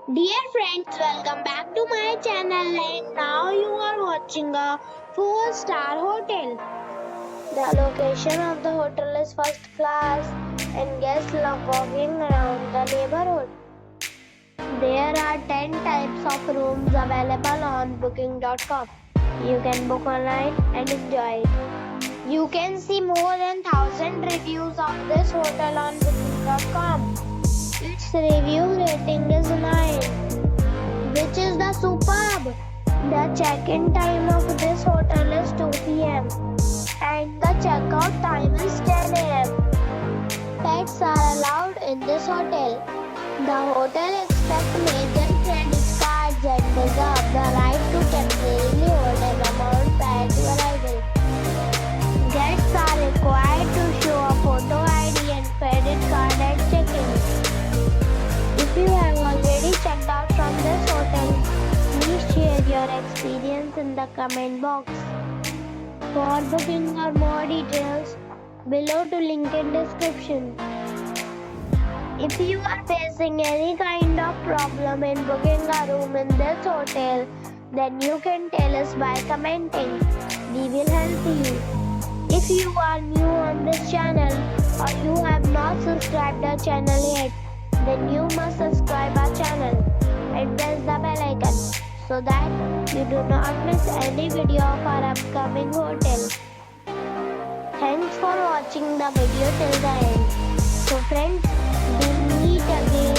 Dear friends, welcome back to my channel and now you are watching a 4-star hotel. The location of the hotel is first class and guests love walking around the neighborhood. There are 10 types of rooms available on booking.com. You can book online and enjoy it. You can see more than 1,000 reviews of this hotel on booking.com. Its review rating is 9, which is the superb. The check-in time of this hotel is 2 p.m. and the check-out time is 10 a.m. Pets are allowed in this hotel. The hotel accepts major credit cards and reserves the right to temporarily hold an amount prior to arrival. Guests are required to show a photo ID and credit card at check-in. If you have already checked out from this hotel, please share your experience in the comment box. For booking or more details, below to link in description. If you are facing any kind of problem in booking a room in this hotel, then you can tell us by commenting. We will help you. If you are new on this channel or you have not subscribed our channel yet, then you must subscribe our channel and press the bell icon so that you do not miss any video of our upcoming hotel. Thanks for watching the video till the end. So friends, we meet again